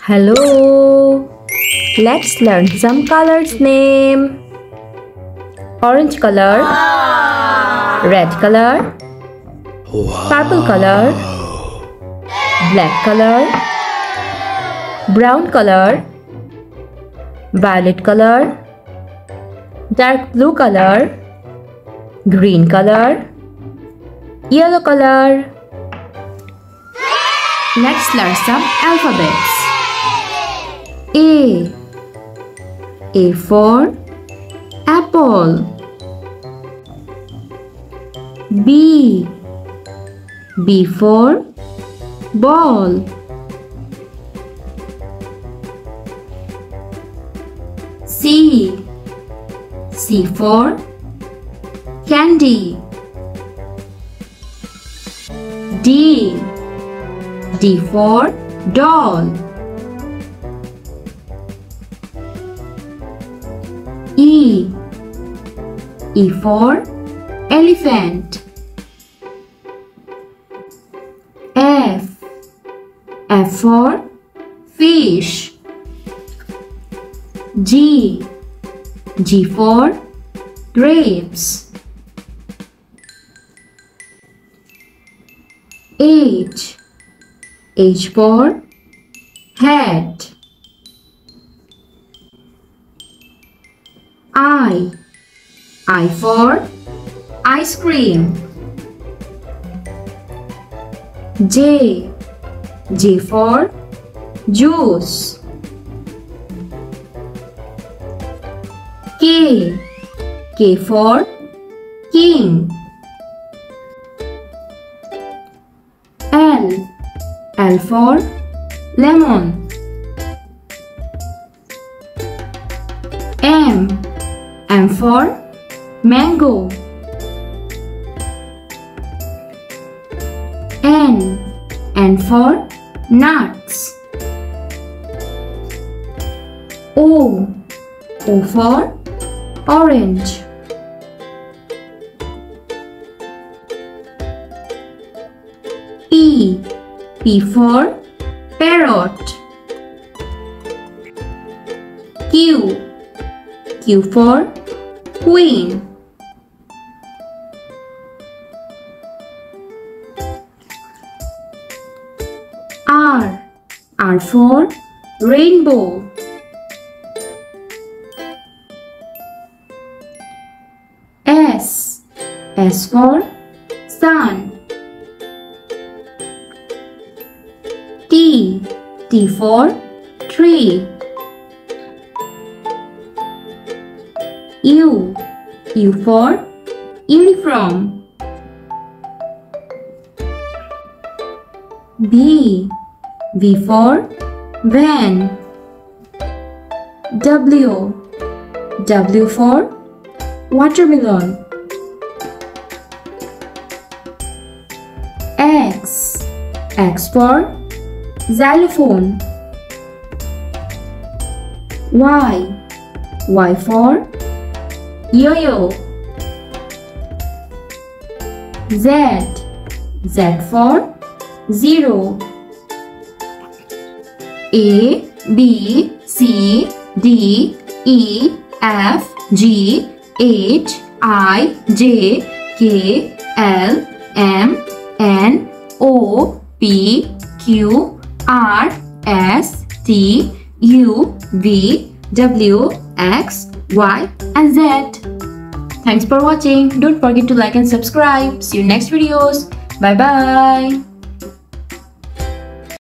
Hello. Let's learn some colors name. Orange color, red color, purple color, black color, brown color, violet color, dark blue color, green color, yellow color. Let's learn some alphabets. A for apple. B for ball. C for candy. D for doll. E for elephant. F for fish. G for grapes. H for hat. I for ice cream. J for juice. K for king. L for lemon. M for mango. N for nuts. O for orange. P for parrot. Q for queen. R for rainbow. S for sun. T for tree. U for uniform. V for van. W for watermelon. X for xylophone. Y for yo-yo. Z for zero. A B C D E F G H I J K L M N O P Q R S T U V W X Y and Z. Thanks for watching. Don't forget to like and subscribe. See you next videos. Bye bye.